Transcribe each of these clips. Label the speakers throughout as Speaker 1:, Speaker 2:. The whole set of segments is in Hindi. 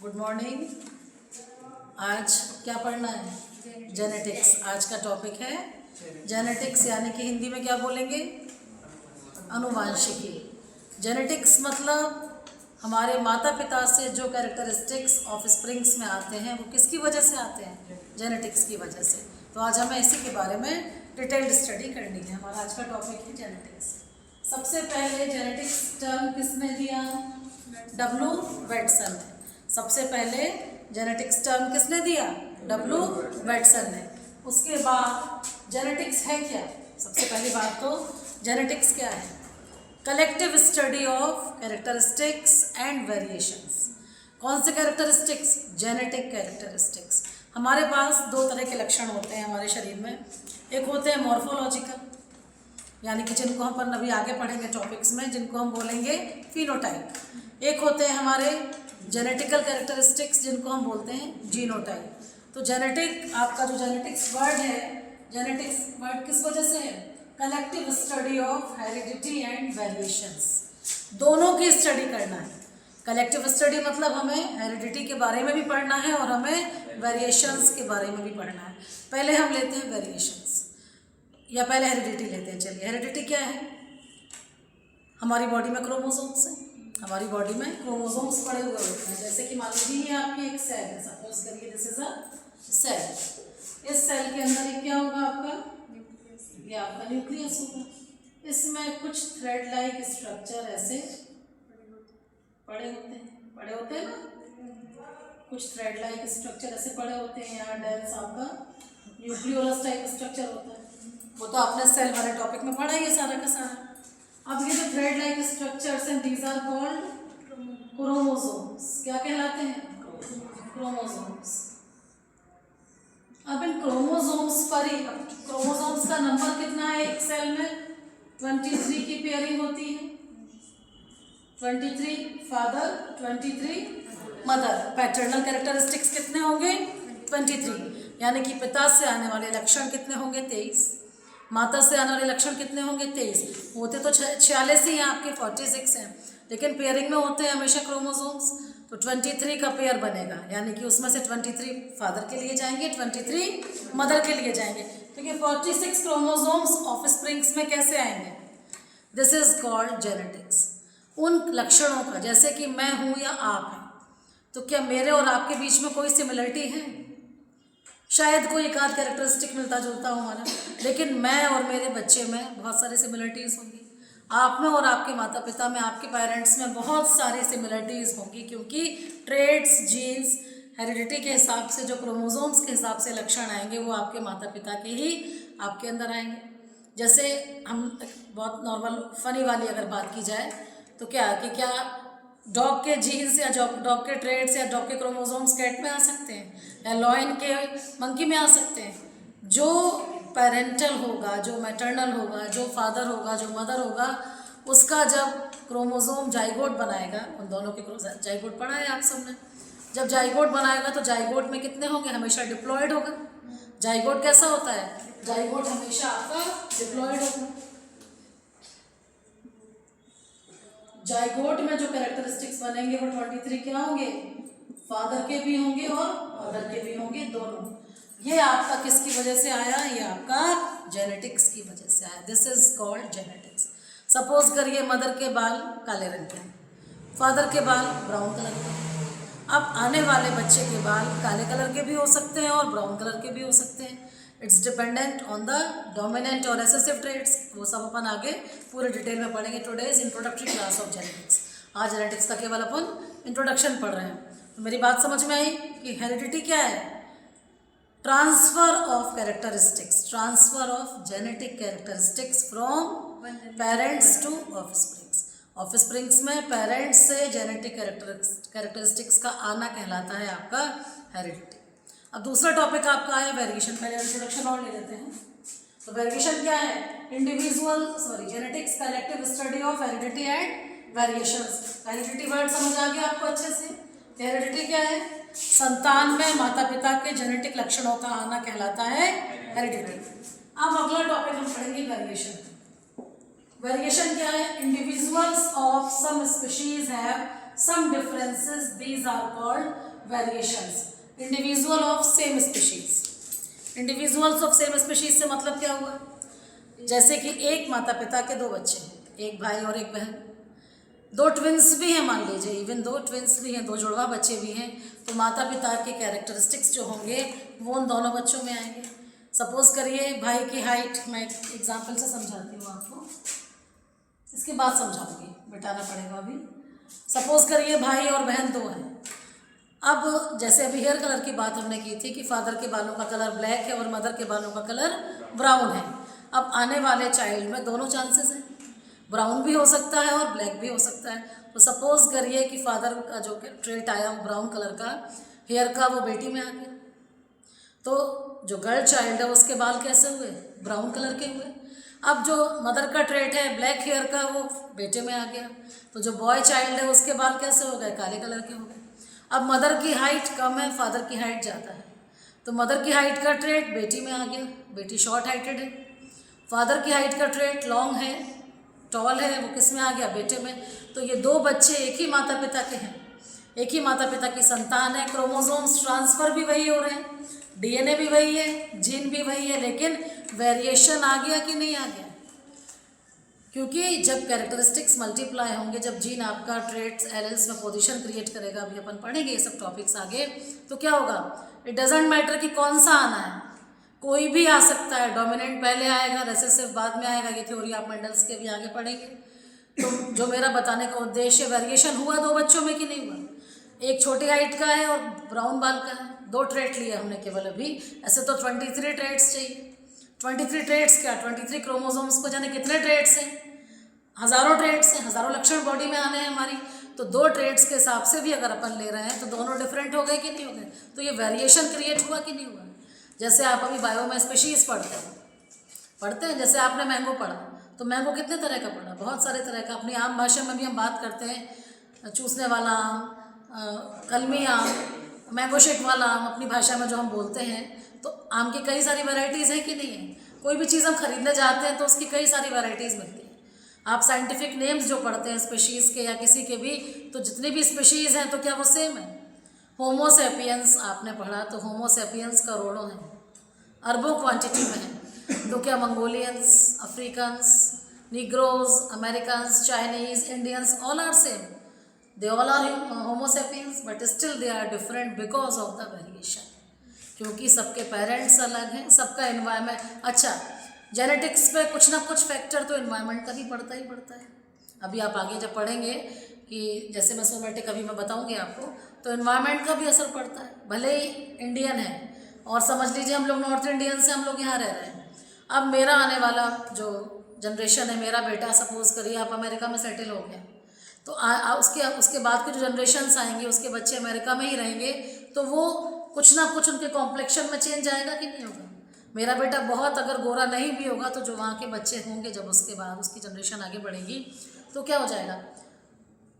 Speaker 1: Good morning. आज क्या पढ़ना है? जेनेटिक्स। आज का टॉपिक है जेनेटिक्स, यानी कि हिंदी में क्या बोलेंगे? अनुवांशिकी। जेनेटिक्स मतलब हमारे माता पिता से जो कैरेक्टरिस्टिक्स ऑफ स्प्रिंग्स में आते हैं वो किसकी वजह से आते हैं? जेनेटिक्स की वजह से। तो आज हमें इसी के बारे में डिटेल्ड स्टडी करनी है। हमारा आज का टॉपिक है जेनेटिक्स। सबसे पहले जेनेटिक्स टर्म किसने दिया? डब्ल्यू वेटसन ने। सबसे पहले जेनेटिक्स टर्म किसने दिया? डब्ल्यू वेटसन ने। उसके बाद जेनेटिक्स है क्या? सबसे पहली बात तो जेनेटिक्स क्या है? Collective study of characteristics and variations. कौन से कैरेक्टरिस्टिक्स? Genetic characteristics. हमारे पास दो तरह के लक्षण होते हैं हमारे शरीर में। एक होते हैं मॉर्फोलॉजिकल, यानी कि जिनको हम अभी आगे पढ़ेंगे टॉपिक्स में, जिनको हम बोलेंगे फिनोटाइप। एक होते हैं हमारे जेनेटिकल कैरेक्टरिस्टिक्स, जिनको हम बोलते हैं जीनोटाइप। तो जेनेटिक, आपका जो जेनेटिक्स वर्ड है, जेनेटिक्स वर्ड किस वजह से है? Collective study of heredity and variations. दोनों की स्टडी करना है। कलेक्टिव स्टडी मतलब हमें हेरिडिटी के बारे में भी पढ़ना है और हमें वेरिएशंस के बारे में भी पढ़ना है। पहले हम लेते हैं वेरिएशंस, या पहले हेरिडिटी लेते हैं। चलिए, हेरिडिटी क्या है? हमारी बॉडी में क्रोमोसोम्स हैं। हमारी बॉडी में क्रोमोसोम्स पड़े हुए होते हैं। जैसे कि मान लीजिए ये आपकी एक सेल है, सपोज करिए दिस इज अ सेल। इस सेल के अंदर ये क्या होगा? आपका ये आपका न्यूक्लियस होगा। इसमें कुछ थ्रेड लाइक स्ट्रक्चर ऐसे पड़े होते हैं ना, कुछ थ्रेड लाइक स्ट्रक्चर ऐसे पड़े होते हैं। यहाँ डेंस आपका न्यूक्लियोलस टाइप स्ट्रक्चर होता है। वो तो आपने सेल वाले टॉपिक में पढ़ा ही है सारा का सारा। अब ये जो थ्रेड लाइक स्ट्रक्चर्स हैं, दीज आर कॉल्ड क्रोमोसोम्स। क्या कहलाते हैं? क्रोमोसोम्स। अब इन क्रोमोसोम्स पर ही, क्रोमोसोम्स का नंबर कितना है एक सेल में? 23 की पेयरिंग होती है। 23 फादर, 23 मदर। पैटर्नल कैरेक्टरिस्टिक्स कितने होंगे? 23। यानी कि पिता से आने वाले लक्षण कितने होंगे? 23। माता से आने वाले लक्षण कितने होंगे? 23। होते तो 46 ही हैं आपके, 46 हैं, लेकिन पेयरिंग में होते हैं हमेशा क्रोमोसोम्स। तो 23 का पेयर बनेगा, यानी कि उसमें से 23 फादर के लिए जाएंगे, 23 मदर के लिए जाएंगे। तो ये 46 क्रोमोसोम्स ऑफ स्प्रिंग्स में कैसे आएंगे? This is called genetics. उन लक्षणों का, जैसे कि मैं हूँ या आप हैं, तो क्या मेरे और आपके बीच में कोई सिमिलरिटी है? शायद कोई एक आध कैरेक्टरिस्टिक मिलता जुलता हो हमारा, लेकिन मैं और मेरे बच्चे में बहुत सारी सिमिलरिटीज़ होंगी। आप में और आपके माता पिता में, आपके पेरेंट्स में बहुत सारी सिमिलरिटीज़ होंगी, क्योंकि ट्रेड्स, जीन्स, हेरिडिटी के हिसाब से, जो क्रोमोसोम्स के हिसाब से लक्षण आएंगे वो आपके माता पिता के ही आपके अंदर आएंगे। जैसे हम बहुत नॉर्मल फनी वाली अगर बात की जाए तो क्या डॉग के जीन्स या डॉग के ट्रेड्स या डॉग के क्रोमोसोम्स कैट में आ सकते हैं, या लॉयन के मंकी में आ सकते हैं। जो पेरेंटल होगा, जो मैटरनल होगा, जो फादर होगा, जो मदर होगा, उसका जब क्रोमोसोम जाइगोट बनाएगा, उन दोनों के जाइगोट पढ़ा है आप सबने। जब जाइगोट बनाएगा तो जाइगोट में कितने होंगे? हमेशा डिप्लॉयड होगा। जाइगोट कैसा होता है? जाइगोट हमेशा आपका डिप्लॉयड होगा। जाइगोट में जो कैरेक्टरिस्टिक्स बनेंगे वो 23 क्या होंगे? फादर के भी होंगे और मदर के भी होंगे, दोनों। ये आपका किसकी वजह से आया? ये आपका जेनेटिक्स की वजह से आया। This is called genetics. Suppose करिए मदर के बाल काले रंग के हैं, फादर के बाल ब्राउन कलर के हैं। अब आने वाले बच्चे के बाल काले कलर के भी हो सकते हैं और ब्राउन कलर के भी हो सकते हैं। It's dependent on the dominant और रिसेसिव ट्रेट्स। वो सब अपन आगे पूरे डिटेल में पढ़ेंगे। Today is introductory class of genetics. आज जेनेटिक्स का केवल अपन इंट्रोडक्शन पढ़ रहे हैं। तो मेरी बात समझ में आई कि हेरिडिटी क्या है? Transfer of characteristics, transfer of genetic characteristics from parents to offsprings. Offsprings में पेरेंट्स से जेनेटिक कैरेक्टरिस्टिक्स का आना कहलाता है आपका हेरिडिटी। अब दूसरा टॉपिक आपका है वेरिएशन। पहले इंट्रोडक्शन और ले लेते हैं। तो वेरिएशन क्या है? Genetics collective study of heredity and variations. Heredity word समझ आ गया आपको अच्छे से? हेरिडिटी क्या है? संतान में माता पिता के जेनेटिक लक्षणों का आना कहलाता है हेरिडिटी। अब अगला टॉपिक हम पढ़ेंगे वेरिएशन। वेरिएशन क्या है? Individuals of some species have some differences, these are called variations. Individual of same species, individuals of same species से मतलब क्या हुआ? जैसे कि एक माता पिता के दो बच्चे हैं, एक भाई और एक बहन, दो ट्विंस भी हैं मान लीजिए, इवन दो ट्विंस भी हैं, दो जुड़वा बच्चे भी हैं, तो माता पिता के कैरेक्टरिस्टिक्स जो होंगे वो उन दोनों बच्चों में आएंगे। सपोज करिए भाई की हाइट, मैं एग्जाम्पल से समझाती हूँ आपको, इसके बाद समझाऊंगी, बिठाना पड़ेगा अभी। सपोज करिए भाई और बहन दो हैं। अब जैसे अभी हेयर कलर की बात हमने की थी कि फादर के बालों का कलर ब्लैक है और मदर के बालों का कलर ब्राउन है। अब आने वाले चाइल्ड में दोनों चांसेस हैं, ब्राउन भी हो सकता है और ब्लैक भी हो सकता है। तो सपोज करिए कि फादर का जो ट्रेट आया वो ब्राउन कलर का हेयर का, वो बेटी में आ गया, तो जो गर्ल चाइल्ड है उसके बाल कैसे हुए? ब्राउन कलर के हुए। अब जो मदर का ट्रेट है ब्लैक हेयर का, वो बेटे में आ गया, तो जो बॉय चाइल्ड है उसके बाल कैसे हो गए? काले कलर के हो गए। अब मदर की हाइट कम है, फादर की हाइट ज़्यादा है, तो मदर की हाइट का ट्रेट बेटी में आ गया, बेटी शॉर्ट हाइटेड है। फादर की हाइट का ट्रेट लॉन्ग है, टॉल है, वो किस में आ गया? बेटे में। तो ये दो बच्चे एक ही माता पिता के हैं, एक ही माता पिता की संतान है, क्रोमोसोम्स ट्रांसफ़र भी वही हो रहे हैं, डीएनए भी वही है, जीन भी वही है, लेकिन वेरिएशन आ गया कि नहीं आ गया? क्योंकि जब कैरेक्टरिस्टिक्स मल्टीप्लाई होंगे, जब जीन आपका ट्रेट्स एलेल्स में पोजीशन क्रिएट करेगा, अभी अपन पढ़ेंगे ये सब टॉपिक्स आगे, तो क्या होगा? इट डजेंट मैटर कि कौन सा आना है, कोई भी आ सकता है। डोमिनेंट पहले आएगा, रिसेसिव बाद में आएगा, ये थ्योरी आप मेंडल्स के भी आगे पढ़ेंगे। तो जो मेरा बताने का उद्देश्य, वेरिएशन हुआ दो बच्चों में कि नहीं हुआ? एक छोटी हाइट का है और ब्राउन बाल का है, दो ट्रेट लिए हमने केवल अभी, ऐसे तो 23 ट्रेट्स चाहिए। 23 ट्रेट्स क्या? 23 क्रोमोसोम्स को जाने कितने ट्रेट्स हैं? हज़ारों ट्रेट्स हैं, हज़ारों लक्षण बॉडी में आने हैं हमारी। तो दो ट्रेट्स के हिसाब से भी अगर अपन ले रहे हैं तो दोनों डिफरेंट हो गए कि नहीं हो गए? तो ये वेरिएशन क्रिएट हुआ कि नहीं हुआ? जैसे आप अभी बायो में स्पीशीज़ पढ़ते हैं, जैसे आपने मैंगो पढ़ा, तो मैंगो कितने तरह का पढ़ा? बहुत सारे तरह का। अपनी आम भाषा में भी हम बात करते हैं, चूसने वाला आम, कलमी आम, मैंगो शेक वाला आम, अपनी भाषा में जो हम बोलते हैं। तो आम की कई सारी वैरायटीज़ हैं कि नहीं है? कोई भी चीज़ हम खरीदने जाते हैं तो उसकी कई सारी वैरायटीज़ मिलती हैं। आप साइंटिफिक नेम्स जो पढ़ते हैं स्पीशीज़ के या किसी के भी, तो जितनी भी स्पीशीज़ हैं तो क्या वो सेम है? होमोसेपियंस आपने पढ़ा, तो होमोसेपियंस करोड़ों हैं, अरबों क्वांटिटी में है। तो क्या Mongolians, Africans, Negroes, Americans, Chinese, Indians, all are same, they all are homo sapiens, but still they are different because of the variation, क्योंकि सबके पेरेंट्स अलग हैं, सबका एनवायरमेंट। अच्छा, जेनेटिक्स पे कुछ ना कुछ फैक्टर तो एनवायरमेंट का भी पड़ता ही पड़ता है। अभी आप आगे जब पढ़ेंगे कि जैसे मैं सोमेटिक अभी मैं बताऊंगी आपको, तो एनवायरमेंट का भी असर पड़ता है। भले ही इंडियन है और समझ लीजिए हम लोग नॉर्थ इंडियन से हम लोग यहाँ रह रहे हैं, अब मेरा आने वाला जो जनरेशन है, मेरा बेटा सपोज करिए आप अमेरिका में सेटल हो गया, तो उसके बाद के जो जनरेशन्स आएंगे उसके बच्चे अमेरिका में ही रहेंगे, तो वो कुछ ना कुछ उनके कॉम्प्लेक्शन में चेंज आएगा कि नहीं होगा? मेरा बेटा बहुत अगर गोरा नहीं भी होगा तो जो वहाँ के बच्चे होंगे, जब उसके बाद उसकी जनरेशन आगे बढ़ेगी तो क्या हो जाएगा?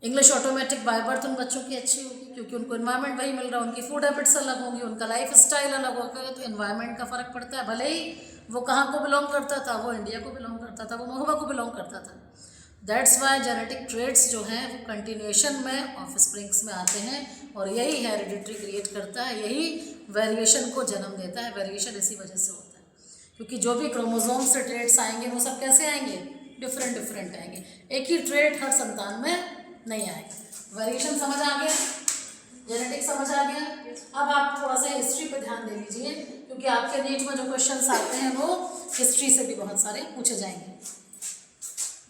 Speaker 1: इंग्लिश ऑटोमेटिक बाय बर्थ उन बच्चों की अच्छी होगी, क्योंकि उनको एनवायरनमेंट वही मिल रहा है, उनकी फूड हैबिट्स अलग होंगी, उनका लाइफ स्टाइल अलग होगा, तो एनवायरनमेंट का फ़र्क पड़ता है। भले ही वो कहाँ को बिलोंग करता था, वो इंडिया को बिलोंग करता था, वो महुआ को बिलोंग करता था। दैट्स वाई जेनेटिक ट्रेड्स जो हैं वो कंटिन्यूएशन में ऑफ स्प्रिंग्स में आते हैं, और यही हेरिडिटरी क्रिएट करता है, यही वेरिएशन को जन्म देता है। वेरिएशन इसी वजह से होता है, क्योंकि जो भी क्रोमोसोम से ट्रेड्स आएंगे वो सब कैसे आएंगे? डिफरेंट डिफरेंट आएंगे, एक ही ट्रेड हर संतान में नहीं आएगा। वेरिएशन समझ आ गया, जेनेटिक्स समझ आ गया। अब आप थोड़ा सा हिस्ट्री पे ध्यान दे लीजिए, क्योंकि आपके नीट में जो क्वेश्चंस आते हैं वो हिस्ट्री से भी बहुत सारे पूछे जाएंगे।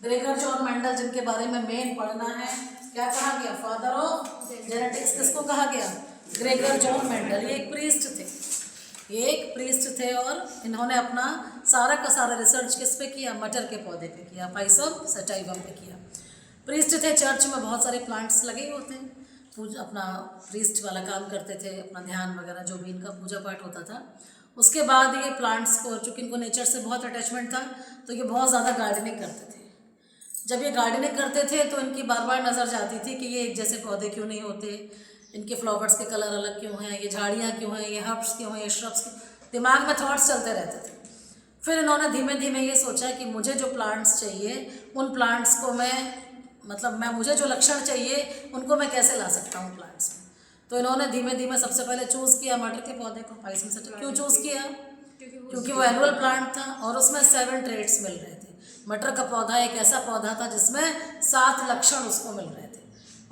Speaker 1: ग्रेगर जॉन मेंडल, जिनके बारे में मेन पढ़ना है, क्या कहा गया? फादर ऑफ जेनेटिक्स किसको कहा गया? Gregor John Mendel. ये एक प्रीस्ट थे, ये एक प्रीस्ट थे, और इन्होंने अपना सारा का सारा रिसर्च किस पे किया? मटर के पौधे पे किया, पाइसम सटाइवम पे किया। प्रीस्ट थे, चर्च में बहुत सारे प्लांट्स लगे होते हैं, अपना प्रीस्ट वाला काम करते थे, अपना ध्यान वगैरह जो भी इनका पूजा पाठ होता था। उसके बाद ये प्लांट्स को, चूँकि इनको नेचर से बहुत अटैचमेंट था, तो ये बहुत ज़्यादा गार्डनिंग करते थे। जब ये गार्डनिंग करते थे तो इनकी बार बार नज़र जाती थी कि ये एक जैसे पौधे क्यों नहीं होते, इनके फ्लावर्स के कलर अलग क्यों हैं, ये झाड़ियाँ क्यों हैं, ये हर्ब्स क्यों हैं, ये श्रब्स क्यों, दिमाग में थॉट्स चलते रहते थे। फिर इन्होंने धीमे धीमे ये सोचा कि मुझे जो प्लांट्स चाहिए उन प्लांट्स को मैं मुझे जो लक्षण चाहिए उनको मैं कैसे ला सकता हूँ प्लांट्स में। तो इन्होंने धीमे धीमे सबसे पहले चूज़ किया मटर के पौधे को। 22 में से क्यों चूज़ किया? क्योंकि वो एनुअल प्लांट था और उसमें 7 ट्रेड्स मिल रहे थे। मटर का पौधा एक ऐसा पौधा था जिसमें 7 लक्षण उसको मिल रहे थे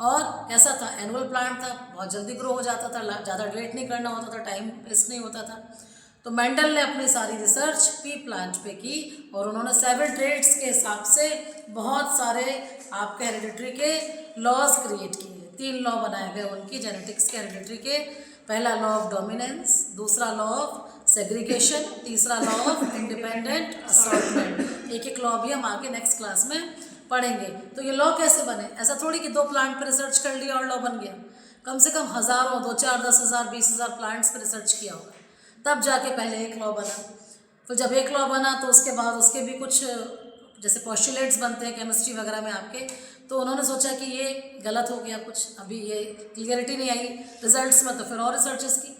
Speaker 1: और कैसा था? एनुअल प्लांट था, बहुत जल्दी ग्रो हो जाता था, ज़्यादा वेट नहीं करना होता था, टाइम वेस्ट नहीं होता था। तो मेंडल ने अपनी सारी रिसर्च पी प्लांट पे की और उन्होंने 7 ट्रेड्स के हिसाब से बहुत सारे आपके हेरिडिटरी के लॉज क्रिएट किए। 3 लॉ बनाए गए उनकी जेनेटिक्स के हेरिडिटरी के। पहला लॉ ऑफ डोमिनेंस, दूसरा लॉ ऑफ सेग्रीगेशन, तीसरा लॉ ऑफ इंडिपेंडेंट असॉर्टमेंट। एक एक लॉ भी हम आगे नेक्स्ट क्लास में पढ़ेंगे। तो ये लॉ कैसे बने? ऐसा थोड़ी कि 2 प्लांट पर रिसर्च कर लिया और लॉ बन गया। कम से कम हज़ारों, 2, 4, 10,000, 20,000 प्लांट्स पर रिसर्च किया होगा, तब जाके पहले एक लॉ बना। तो जब एक लॉ बना तो उसके बाद उसके भी कुछ जैसे पॉस्टुलेट्स बनते हैं केमिस्ट्री वगैरह में आपके, तो उन्होंने सोचा कि ये गलत हो गया कुछ, अभी ये क्लियरिटी नहीं आई रिजल्ट्स में, तो फिर और रिसर्चेस की।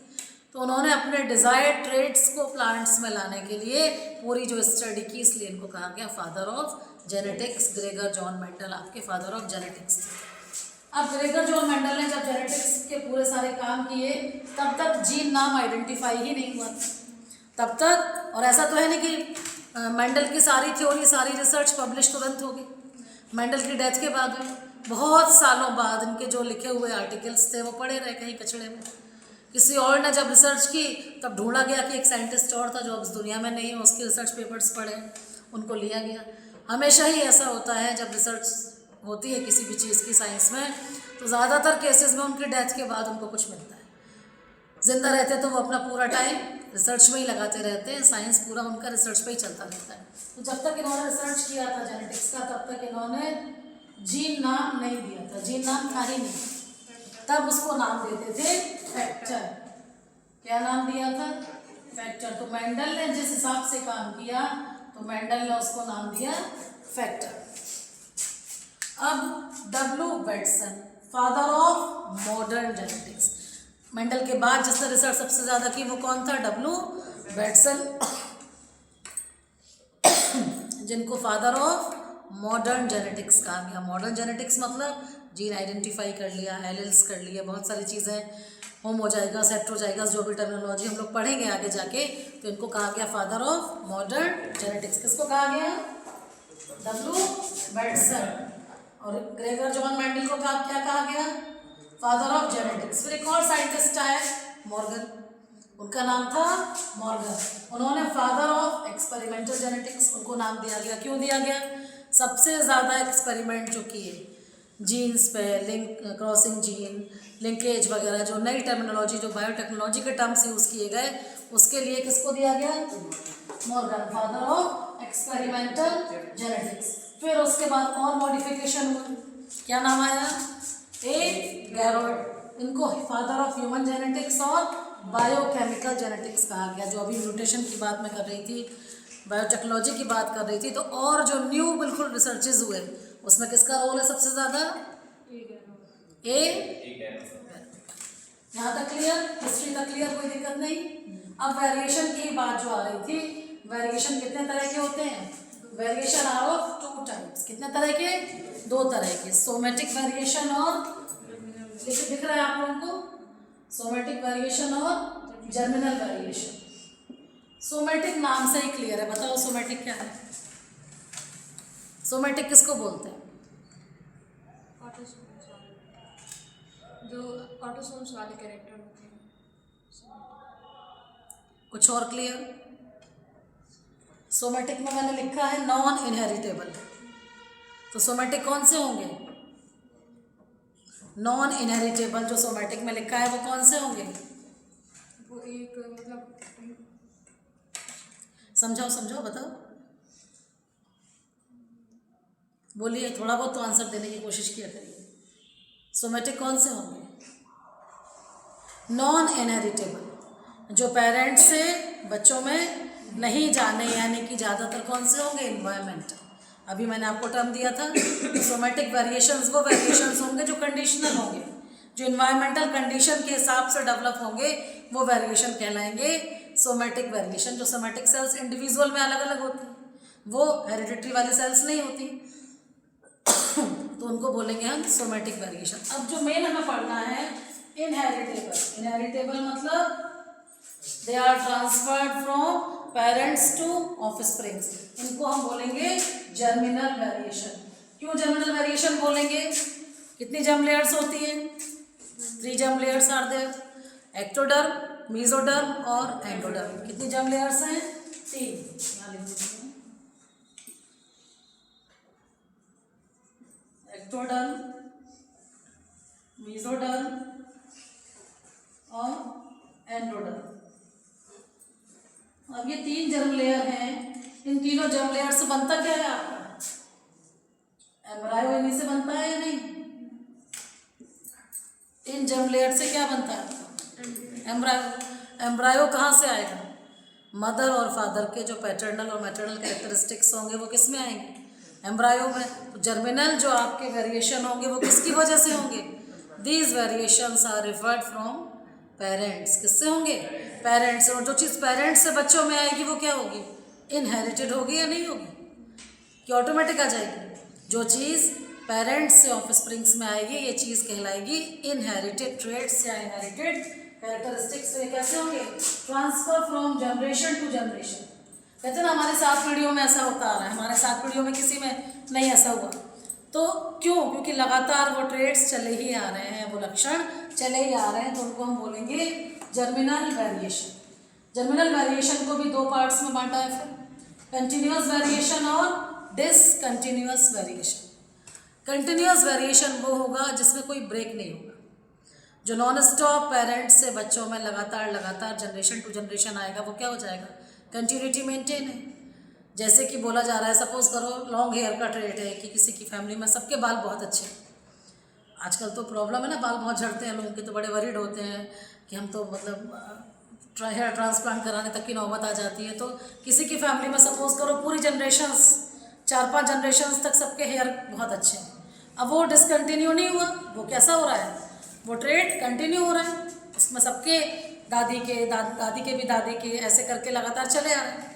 Speaker 1: तो उन्होंने अपने डिज़ायर्ड ट्रेड्स को प्लांट्स में लाने के लिए पूरी जो स्टडी की, इसलिए इनको कहा गया father of genetics. Gregor John Mendel आपके फादर ऑफ जेनेटिक्स थे। अब ग्रेगर जॉन मेंडल ने जब जेनेटिक्स के पूरे सारे काम किए तब तक जीन नाम आइडेंटिफाई ही नहीं हुआ तब तक। और ऐसा तो है नहीं कि मेंडल की सारी थ्योरी, सारी रिसर्च पब्लिश तुरंत होगी। मेंडल की डेथ के बाद हुई, बहुत सालों बाद इनके जो लिखे हुए आर्टिकल्स थे वो पड़े रहे कहीं कचड़े में। किसी और ने जब रिसर्च की तब ढूंढा गया कि एक साइंटिस्ट और था जो अब इस दुनिया में नहीं है, उसके रिसर्च पेपर्स पढ़े, उनको लिया गया। हमेशा ही ऐसा होता है जब रिसर्च होती है किसी भी चीज़ की साइंस में, तो ज़्यादातर केसेस में उनकी डेथ के बाद उनको कुछ मिलता है। जिंदा रहते तो वो अपना पूरा टाइम रिसर्च में ही लगाते रहते हैं, साइंस पूरा उनका रिसर्च पे ही चलता रहता है। तो जब तक इन्होंने रिसर्च किया था जेनेटिक्स का, तब तक इन्होंने जीन नाम नहीं दिया था, जीन नाम था ही नहीं। तब उसको नाम देते थे फैक्टर। क्या नाम दिया था? फैक्टर। तो मेंडल ने जिस हिसाब से काम किया तो मेंडल ने उसको नाम दिया फैक्टर। अब W. Bateson, father of modern genetics. Mendel के बाद जिसने रिसर्च सबसे ज़्यादा की वो कौन था? W. बेटसन, जिनको फादर ऑफ मॉडर्न जेनेटिक्स कहा गया। मॉडर्न जेनेटिक्स मतलब जीन आइडेंटिफाई कर लिया, एलिल्स कर लिया, बहुत सारी चीज़ें, होमोजाइगस, हेट्रोजाइगस, जो भी टर्मिनोलॉजी हम लोग पढ़ेंगे आगे जाके, तो इनको कहा गया फादर ऑफ मॉडर्न जेनेटिक्स। किसको कहा गया? W. बेटसन। और ग्रेगर जॉन मेंडल को क्या कहा गया? Father of genetics. फिर एक और साइंटिस्ट आए, मॉर्गन, उनका नाम था मॉर्गन। उन्होंने फादर ऑफ एक्सपेरिमेंटल जेनेटिक्स उनको नाम दिया गया। क्यों दिया गया? सबसे ज़्यादा एक्सपेरिमेंट जो किए जीन्स पे, लिंक, क्रॉसिंग जीन, लिंकेज वगैरह, जो नई टर्मिनोलॉजी, जो बायोटेक्नोलॉजी के टर्म्स यूज़ किए गए, उसके लिए किसको दिया गया? Morgan, father of experimental genetics. फिर उसके बाद और मॉडिफिकेशन हुआ, क्या नाम आया? ए. गैरोल्ड। इनको फादर ऑफ ह्यूमन जेनेटिक्स और बायोकेमिकल जेनेटिक्स कहा गया। जो अभी म्यूटेशन की बात मैं कर रही थी, बायोटेक्नोलॉजी की बात कर रही थी, तो और जो न्यू बिल्कुल रिसर्चेज हुए उसमें किसका रोल है सबसे ज़्यादा? ए. यहाँ तक क्लियर? हिस्ट्री तक क्लियर? कोई दिक्कत नहीं। अब वेरिएशन की बात जो आ रही थी, वेरिएशन कितने तरह के होते हैं? Variation are of 2 types. कितने तरह के? 2 तरह के, सोमेटिक वेरिएशन और, दिख रहा है आप लोगों को? सोमेटिक वेरिएशन और जर्मिनल वेरिएशन। सोमेटिक नाम से ही क्लियर है, बताओ सोमेटिक क्या है? सोमेटिक किसको बोलते हैं?
Speaker 2: जो ऑटोसोम्स वाले कैरेक्टर होते हैं।
Speaker 1: कुछ और क्लियर? सोमेटिक में मैंने लिखा है नॉन इनहेरिटेबल। तो सोमेटिक कौन से होंगे? नॉन इनहेरिटेबल जो सोमेटिक में लिखा है वो कौन से होंगे?
Speaker 2: वो एक मतलब
Speaker 1: समझाओ बताओ, बोलिए, थोड़ा बहुत तो आंसर देने की कोशिश किया करिए। सोमेटिक कौन से होंगे? नॉन इनहेरिटेबल, जो पेरेंट्स से बच्चों में नहीं जाने, यानी कि ज़्यादातर कौन से होंगे? इन्वायरमेंटल। अभी मैंने आपको टर्म दिया था, तो सोमेटिक वेरिएशंस वो वेरिएशंस होंगे जो कंडीशनल होंगे, जो इन्वायरमेंटल कंडीशन के हिसाब से डेवलप होंगे, वो वेरिएशन कहलाएंगे सोमेटिक वेरिएशन, जो सोमेटिक सेल्स इंडिविजुअल में अलग अलग होती हैं, वो हेरिडिटरी वाली सेल्स नहीं होती, तो उनको बोलेंगे हम सोमेटिक वेरिएशन। अब जो मेन हमें पढ़ना है इनहेरिटेबल। इनहेरिटेबल मतलब they are transferred from parents to offsprings, इनको हम बोलेंगे जर्मिनल वेरिएशन। क्यों जर्मिनल वेरिएशन बोलेंगे? कितनी जर्म लेयर्स होती हैं? 3 germ layers are there, ectoderm, mesoderm और एंडोडर्म। कितनी जर्म लेयर्स हैं? 3। यहाँ लिख दीजिए, एक्टोडर्म, मेसोडर्म और एंडोडर्म। अब ये 3 जर्म लेयर हैं, इन तीनों जर्म लेयर से बनता क्या है आपका? एम्ब्रायो इन्हीं से बनता है या नहीं? इन जर्म लेयर से क्या बनता है आपका? एम्ब्रायो। एम्ब्रायो कहाँ से आएगा? मदर और फादर के जो पैटर्नल और मैटरनल कैरेक्टरिस्टिक्स होंगे वो किस में आएंगे? एम्ब्रायो में। तो जर्मिनल जो आपके वेरिएशन होंगे वो किसकी वजह से होंगे? These variations are referred from parents. किससे होंगे? पेरेंट्स। और जो चीज़ पेरेंट्स से बच्चों में आएगी वो क्या होगी? इनहेरिटेड होगी या नहीं होगी? कि ऑटोमेटिक आ जाएगी? जो चीज़ पेरेंट्स से ऑफस्प्रिंग्स में आएगी ये चीज़ कहलाएगी इनहेरिटेड ट्रेट्स या इनहेरिटेड कैरेक्टरिस्टिक्स। ये कैसे होंगे? Transfer from generation to generation. कहते हैं ना हमारे 7 पीढ़ियों में ऐसा होता आ रहा है, हमारे 7 पीढ़ियों में किसी में नहीं ऐसा हुआ। तो क्यों? क्योंकि लगातार वो ट्रेट्स चले ही आ रहे हैं, वो लक्षण चले ही आ रहे हैं, तो उनको हम बोलेंगे जर्मिनल वेरिएशन। जर्मिनल वेरिएशन को भी 2 पार्ट्स में बांटा है फिर, कंटिन्यूअस वेरिएशन और डिसकंटिन्यूअस वेरिएशन। कंटिन्यूअस वेरिएशन वो होगा जिसमें कोई ब्रेक नहीं होगा, जो नॉन स्टॉप पेरेंट्स से बच्चों में लगातार जनरेशन टू जनरेशन आएगा, वो क्या हो जाएगा? कंटिन्यूटी मेंटेन है। जैसे कि बोला जा रहा है, सपोज करो लॉन्ग हेयर का ट्रेट है कि किसी की फैमिली में सबके बाल बहुत अच्छे हैं। आजकल तो प्रॉब्लम है ना, बाल बहुत झड़ते हैं लोगों के, तो बड़े वरीड होते हैं कि हम तो मतलब हेयर ट्रांसप्लांट कराने तक की नौबत आ जाती है। तो किसी की फैमिली में सपोज करो पूरी जनरेशन्स 4-5 जनरेशन्स तक सबके हेयर बहुत अच्छे हैं, अब वो डिसकंटिन्यू नहीं हुआ, वो कैसा हो रहा है? वो ट्रेट कंटिन्यू हो रहा है, उसमें सबके दादी के भी दादी के ऐसे करके लगातार चले आ रहे हैं।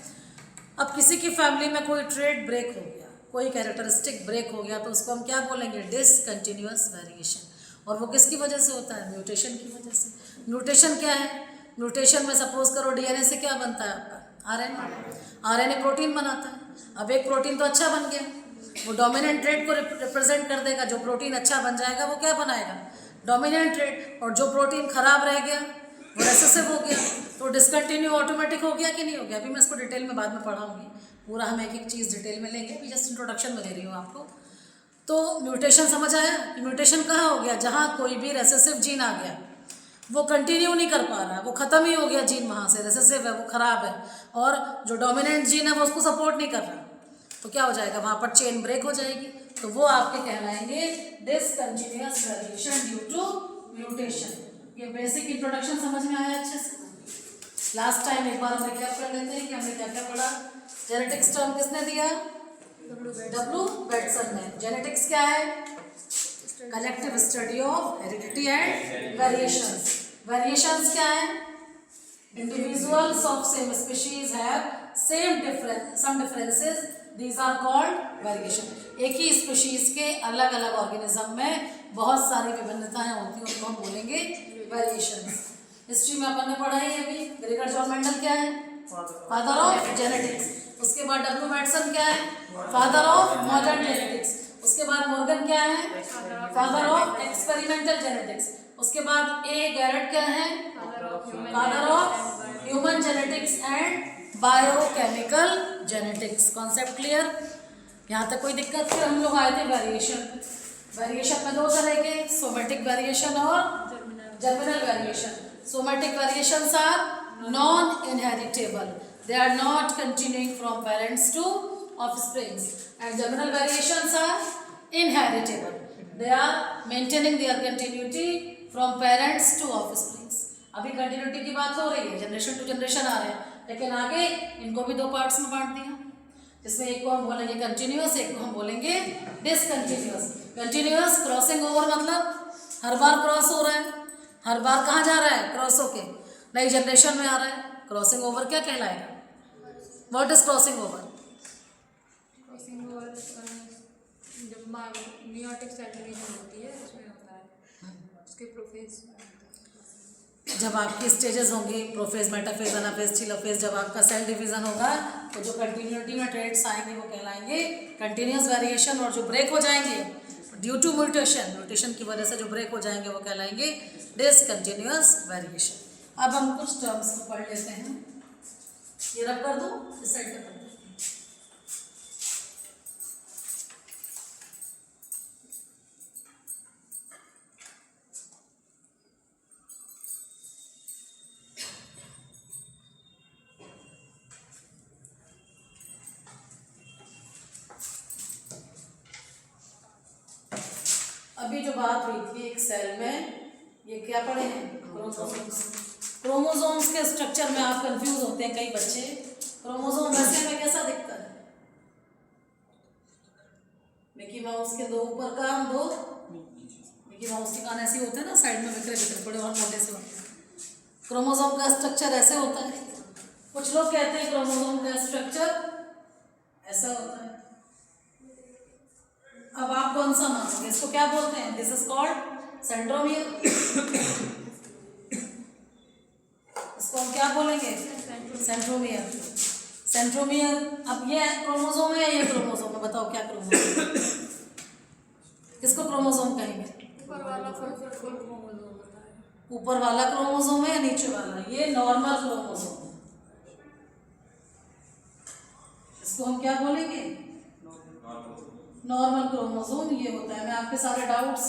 Speaker 1: अब किसी की फैमिली में कोई ट्रेट ब्रेक हो गया, कोई कैरेक्टरिस्टिक ब्रेक हो गया, तो उसको हम क्या बोलेंगे? Discontinuous variation. और वो किसकी वजह से होता है? म्यूटेशन की वजह से। म्यूटेशन क्या है? म्यूटेशन में सपोज करो डीएनए से क्या बनता है आपका? आरएनए। आरएनए प्रोटीन बनाता है। अब एक प्रोटीन तो अच्छा बन गया, वो डोमिनेंट ट्रेट को रिप्रेजेंट कर देगा। जो प्रोटीन अच्छा बन जाएगा वो क्या बनाएगा? Dominant trait. और जो प्रोटीन खराब रह गया वो रेसेसिव हो गया, तो डिसकंटिन्यू ऑटोमेटिक हो गया कि नहीं हो गया? अभी मैं इसको डिटेल में बाद में पढ़ाऊंगी, पूरा हम एक चीज़ डिटेल में लेंगे, अभी जस्ट इंट्रोडक्शन में दे रही हूँ आपको। तो म्यूटेशन समझ आया कि म्यूटेशन कहाँ हो गया? जहाँ कोई भी रेसेसिव जीन आ गया, वो कंटिन्यू नहीं कर पा रहा, वो ख़त्म ही हो गया जीन, वहाँ से रेसेसिव है, वो ख़राब है, और जो डोमिनेंट जीन है वो उसको सपोर्ट नहीं कर रहा, तो क्या हो जाएगा? वहाँ पर चेन ब्रेक हो जाएगी, तो वो आपके कहलाएंगे discontinuous variation due to mutation. ये बेसिक इंट्रोडक्शन समझ में आया अच्छे से? लास्ट टाइम एक बार हम रिकैप कर लेते हैं कि हमने क्या क्या पढ़ा। जेनेटिक्स टर्म किसने दिया? डब्ल्यू बेटसन ने। जेनेटिक्स क्या है? Collective study of heredity and variations. Variations क्या है? Individuals of same species have some differences, these are called variation. एक ही स्पीशीज के अलग अलग ऑर्गेनिज्म में बहुत सारी विभिन्नताएं होती हैं, उनको हम बोलेंगे वेरिएशंस। हिस्ट्री में अपन ने पढ़ा है अभी, ग्रेगर जॉन मेंडल क्या है? Father of genetics. उसके बाद डब्ल्यू बेटसन क्या है? Father of modern genetics. उसके बाद मॉर्गन क्या है? Father of experimental genetics. उसके बाद ए गैरेट क्या है? Father of human genetics and biochemical genetics. Concept clear? यहाँ तक कोई दिक्कत? फिर हम लोग आए थे वेरिएशन। वेरिएशन में 2 तरह के, सोमेटिक वेरिएशन और germinal variation. Somatic variations are non inheritable, they are not continuing from parents to offsprings, and germinal variations are inheritable, they are maintaining their continuity from parents to offsprings। अभी कंटिन्यूटी की बात हो रही है, जनरेशन टू जनरेशन आ रहे हैं, लेकिन आगे इनको भी 2 पार्ट्स में बांट दिया, जिसमें एक को हम बोलेंगे कंटिन्यूअस, एक को हम बोलेंगे डिसकंटिन्यूअस। कंटिन्यूअस क्रॉसिंग ओवर मतलब हर बार क्रॉस हो रहा है, हर बार कहाँ जा रहा है? क्रॉस होके नई जनरेशन में आ रहा है। क्रॉसिंग ओवर क्या कहलाएगा? What is crossing over?
Speaker 2: Crossing over जब मियोटिक सेल डिवीजन होती है उसमें होता है, उसके प्रोफेज में होता है।
Speaker 1: जब आपकी स्टेजेस होंगी प्रोफेज, मेटाफेज, एनाफेज, टेलोफेज, जब आपका सेल डिवीजन होगा तो जो कंटिन्यूटी में ट्रेड्स आएंगे वो कहलाएंगे कंटिन्यूस वेरिएशन, और जो ब्रेक हो जाएंगे ड्यू टू म्यूटेशन की वजह से जो ब्रेक हो जाएंगे वो कहलाएंगे डिसकंटिन्यूअस वेरिएशन। अब हम कुछ टर्म्स को पढ़ लेते हैं। ये रब कर दो, इस साइड पे कर दो। अभी जो बात हुई थी एक सेल में, ये क्या पढ़े हैं? क्रोमोसोम्स। क्रोमोसोम्स के स्ट्रक्चर में आप कंफ्यूज होते हैं कई बच्चे। क्रोमोसोम वैसे में कैसा दिखता है? मिकी माउस के दो ऊपर कान, दो मिकी माउस के कान ऐसे होते हैं ना, साइड में बिखरे बिखरे बड़े और मोटे से होते हैं। क्रोमोसोम का स्ट्रक्चर ऐसे होता है। कुछ लोग कहते हैं क्रोमोसोम का स्ट्रक्चर ऐसा होता है। अब आप कौन सा मानोगे? इसको क्या बोलते हैं? This is called centromere. इसको हम क्या बोलेंगे? सेंट्रोमियर। सेंट्रोमियर। अब ये क्रोमोसोम है, ये क्रोमोसोम है, बताओ क्या क्रोमोसोम है? किसको क्रोमोसोम कहेंगे?
Speaker 2: ऊपर वाला फुल क्रोमोसोम होता है।
Speaker 1: ऊपर वाला क्रोमोसोम है या नीचे वाला? ये नॉर्मल क्रोमोसोम है। इसको हम क्या बोलेंगे? नॉर्मल क्रोमोसोम ये होता है। मैं आपके सारे डाउट्स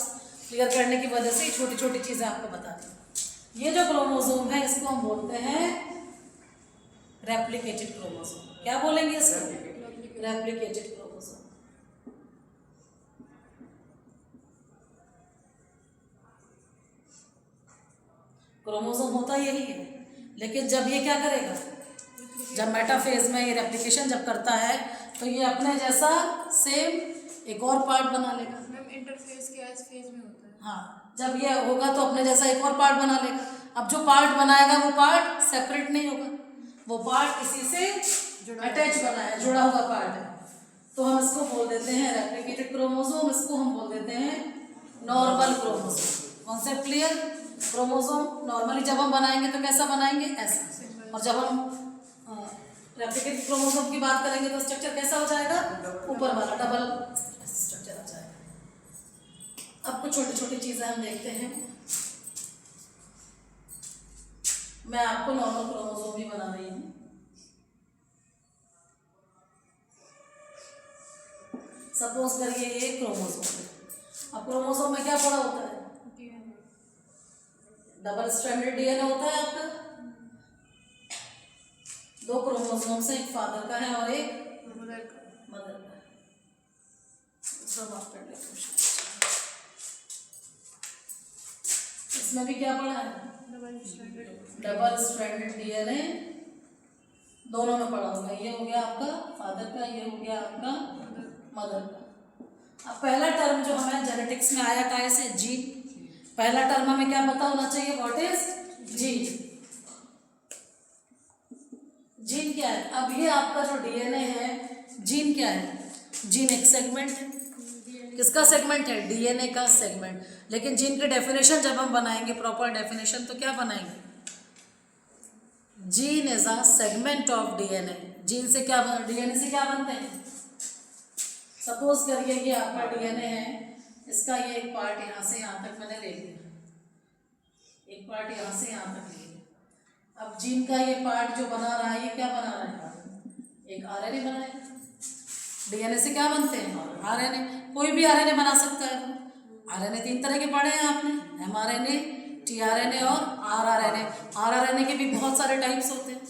Speaker 1: क्लियर करने की वजह से छोटी छोटी चीजें आपको बता दी। ये जो क्रोमोसोम है इसको हम बोलते हैं रेप्लिकेटेड क्रोमोसोम। क्या बोलेंगे इसको? Replicated chromosome. क्रोमोसोम होता यही है, लेकिन जब ये क्या करेगा, जब मेटाफेज में ये रेप्लिकेशन जब करता है तो ये अपने जैसा सेम एक और पार्ट बना लेगा।
Speaker 2: मैम इंटरफेज के एस फेज में होता है।
Speaker 1: हाँ, जब ये होगा तो अपने जैसा एक और पार्ट बना लेगा। अब जो पार्ट बनाएगा वो पार्ट सेपरेट नहीं होगा, वो पार्ट किसी से अटैच बना है, जुड़ा हुआ पार्ट है। तो हम इसको बोल देते हैं रेप्लिकेटेड क्रोमोसोम, इसको हम बोल देते हैं normal chromosome. Concept clear? Chromosome normally जब हम बनाएंगे तो कैसा बनाएंगे? ऐसा। और जब हम रेप्लिकेटेड क्रोमोसोम की बात करेंगे तो स्ट्रक्चर कैसा हो जाएगा? ऊपर वाला डबल स्ट्रक्चर आ जाएगा। अब कुछ छोटी छोटी चीजें हम देखते हैं। मैं आपको नॉर्मल क्रोमोसोम भी बना रही हूँ। सपोज करिए ये क्रोमोसोम है। अब क्रोमोसोम में क्या पड़ा होता है? डबल स्ट्रैंडेड डीएनए होता है आपका। दो क्रोमोसोम से, एक फादर का है और एक मदर का है। सब आप कर लेते हैं। इसमें भी क्या पड़ा है? डबल स्ट्रैंडेड डीएनए दोनों में पड़ा होगा। ये हो गया आपका फादर का, ये हो गया आपका मदर का। अब पहला टर्म जो हमें जेनेटिक्स में आया था ऐसे जीन। पहला टर्म हमें क्या पता होना चाहिए? What is gene? जीन क्या है? अब ये आपका जो डीएनए है, जीन क्या है? जीन एक सेगमेंट है। किसका सेगमेंट है? डीएनए का सेगमेंट। लेकिन जीन की डेफिनेशन जब हम बनाएंगे प्रॉपर डेफिनेशन तो क्या बनाएंगे? Gene is a segment of DNA. Gene से क्या बन, डीएनए से क्या बनते हैं? सपोज करिए कि आपका डीएनए है, इसका ये एक पार्ट यहाँ से यहाँ तक मैंने ले लिया, एक पार्ट यहाँ से यहाँ तक ले लिया। अब जीन का ये पार्ट जो बना रहा है, ये क्या बना रहा है? एक आरएनए बनाएगा। डीएनए से क्या बनते हैं? आरएनए। कोई भी आरएनए बना सकता है। आरएनए 3 तरह के पढ़े हैं आपने, एमआरएनए, टीआरएनए और आरआरएनए। आरआरएनए के भी बहुत सारे टाइप्स होते हैं।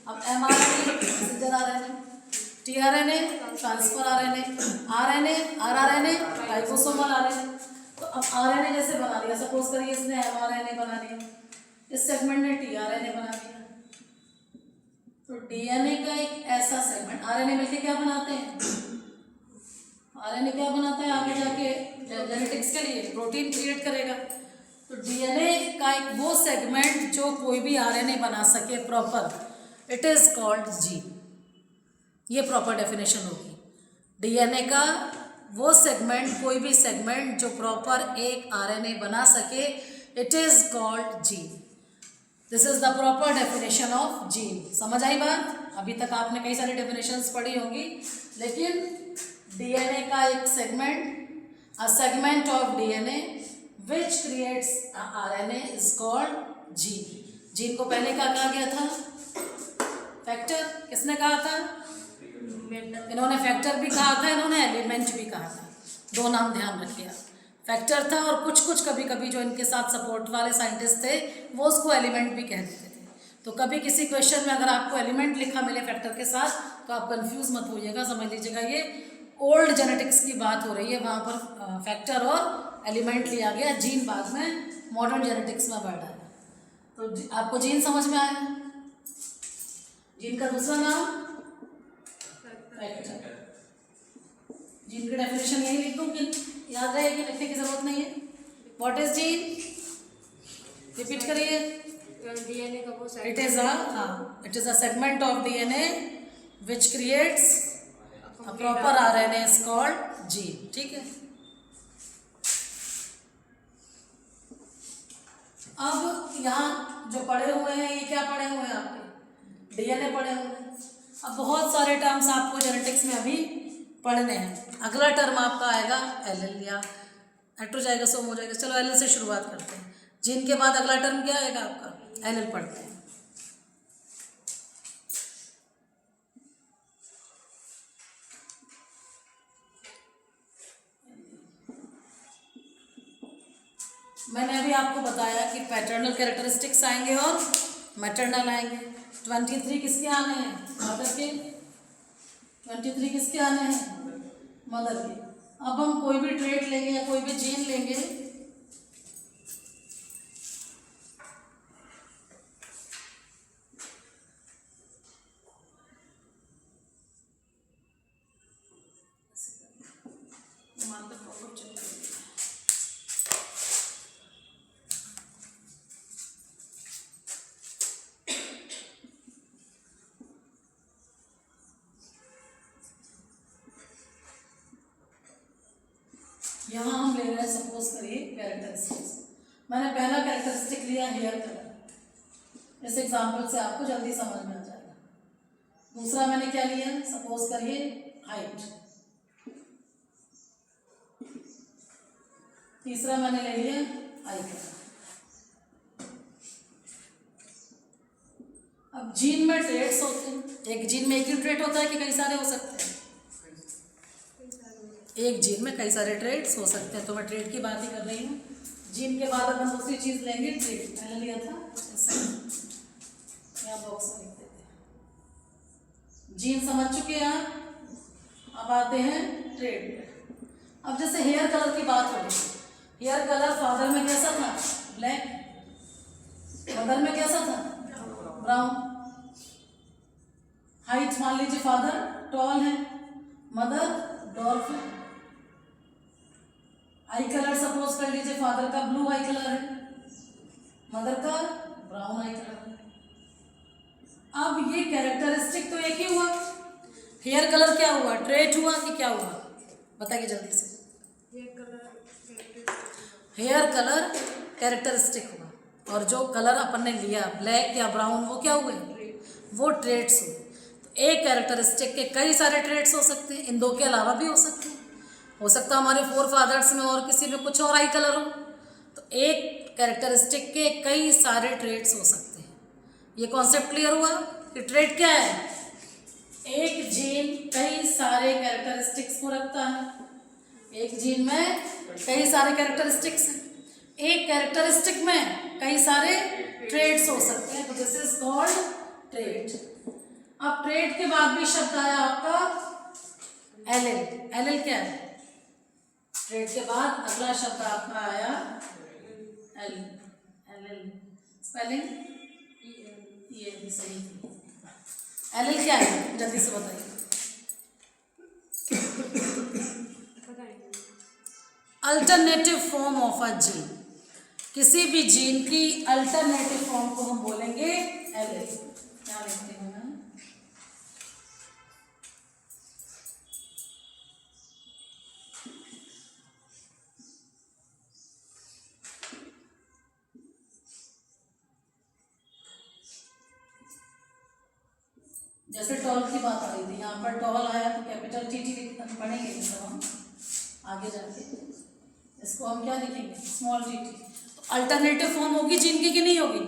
Speaker 1: अब mRNA messenger RNA, tRNA transfer RNA, RNA rRNA ribosomal RNA. तो अब आरएनए जैसे बना दिया, सपोज करिए इसने एमआरएनए बना दिया, इस सेगमेंट ने टीआरएनए बना दिया। तो डीएनए का एक ऐसा सेगमेंट, आरएनए मिलकर क्या बनाते हैं? आरएनए क्या बनाता है आगे जाके जेनेटिक्स के लिए? प्रोटीन क्रिएट करेगा। तो डीएनए का एक वो सेगमेंट जो कोई भी आरएनए बना सके proper, it is called gene. ये प्रॉपर डेफिनेशन होगी। डीएनए का वो सेगमेंट, कोई भी सेगमेंट जो प्रॉपर एक आरएनए बना सके, it is called gene. This is the proper definition of gene. समझ आई बात? अभी तक आपने कई सारी डेफिनेशंस पढ़ी होंगी, लेकिन डीएनए का एक segment, a segment of DNA which creates RNA is called gene. Gene को पहले क्या कहा गया था? फैक्टर। किसने कहा था? इन्होंने फैक्टर भी कहा था, इन्होंने एलिमेंट भी कहा था। दो नाम ध्यान रखिए। फैक्टर था और कुछ कुछ कभी कभी जो इनके साथ सपोर्ट वाले साइंटिस्ट थे वो उसको एलिमेंट भी कह देते थे। तो कभी किसी क्वेश्चन में अगर आपको एलिमेंट लिखा मिले फैक्टर के साथ तो आप कंफ्यूज मत होइएगा, समझ लीजिएगा ये ओल्ड जेनेटिक्स की बात हो रही है, वहाँ पर फैक्टर और एलिमेंट लिया गया। जीन बाद में मॉडर्न जेनेटिक्स में बढ़ आया। तो आपको जीन समझ में आया? जीन का दूसरा नाम फैक्टर। जीन की डेफिनेशन यही लिख दूँ कि याद रहेगी, लिखने की जरूरत नहीं है। What is gene? रिपीट करिए।
Speaker 2: डीएनए का वो
Speaker 1: it is a segment of DNA which creates a proper RNA is called gene. ठीक है। अब यहाँ जो पढ़े हुए हैं ये क्या पढ़े हुए हैं? आपके डीएनए पढ़े हुए हैं। अब बहुत सारे टर्म्स आपको जेनेटिक्स में अभी पढ़ने हैं। अगला टर्म आपका आएगा एलएल, या एटो जाएगा सोम हो जाएगा। चलो एलएल से शुरुआत करते हैं। जीन के बाद अगला टर्म क्या आएगा आपका? एलएल पढ़ते हैं। मैंने अभी आपको बताया कि पैटर्नल कैरेक्टरिस्टिक्स आएंगे और मैटरनल आएंगे। 23 किसके आने हैं? मदर के। 23 किसके आने हैं? मदर के। अब हम कोई भी ट्रेट लेंगे या कोई भी जीन लेंगे, यहाँ हम ले रहे हैं सपोज करिए कैरेक्टरिस्टिक्स। मैंने पहला कैरेक्टरिस्टिक लिया हेयर कलर। इस एग्जांपल से आपको जल्दी समझ में आ जाएगा। दूसरा मैंने क्या लिया? सपोज करिए हाइट। तीसरा मैंने ले लिया आई कलर। अब जीन में ट्रेट्स होते हैं। एक जीन में एक ही ट्रेट होता है कि कई सारे हो सकते हैं? एक जीन में कई सारे ट्रेट्स हो सकते हैं। तो मैं ट्रेट की बात ही कर रही हूँ। जीन के बाद अपन दूसरी चीज लेंगे ट्रेट। पहले लिया था यहाँ बॉक्स में लिख देते हैं। जीन समझ चुके हैं आप। अब आते हैं ट्रेट पे। अब जैसे हेयर कलर की बात हो रही है। हेयर कलर फादर में कैसा था? ब्लैक। मदर में कैसा था? ब्राउन। हाइट मान लीजिए फादर टॉल है, मदर डॉर्फ है। आई कलर सपोज कर लीजिए फादर का ब्लू आई कलर है, मदर का ब्राउन आई कलर है। अब ये कैरेक्टरिस्टिक तो एक ही हुआ। हेयर कलर क्या हुआ? ट्रेट हुआ कि क्या हुआ? बताइए जल्दी से। हेयर कलर कैरेक्टरिस्टिक हुआ और जो कलर अपन ने लिया ब्लैक या ब्राउन वो क्या हुए? वो ट्रेट्स हुए। तो एक कैरेक्टरिस्टिक के कई सारे ट्रेट्स हो सकते हैं। इन दो के अलावा भी हो सकते हैं। हो सकता है हमारे फोर फादर्स में और किसी में कुछ और आई कलर हो। तो एक कैरेक्टरिस्टिक के कई सारे ट्रेट्स हो सकते हैं। ये कॉन्सेप्ट क्लियर हुआ कि ट्रेट क्या है? एक जीन कई सारे कैरेक्टरिस्टिक्स को रखता है। एक जीन में कई सारे कैरेक्टरिस्टिक्स हैं। एक कैरेक्टरिस्टिक में कई सारे ट्रेट्स हो सकते हैं। तो दिस इज कॉल्ड ट्रेट। अब ट्रेट के बाद भी शब्द आया आपका एलेल। एलेल क्या है? ट्रेट के बाद अगला शब्द आपका आया एल। एलेल स्पेलिंग ये भी सही थी। एलेल क्या है? जल्दी से बताइए। Alternative form of a gene. किसी भी जीन की अल्टरनेटिव फॉर्म को हम बोलेंगे एलेल। क्या लिखते हैं ना? जैसे टॉल की बात आ रही थी, यहाँ पर टॉल आया तो कैपिटल टी पढ़ेंगे सब हम आगे जाके। इसको हम क्या लिखेंगे? Small T. तो अल्टरनेटिव फॉर्म होगी जीन की कि नहीं होगी?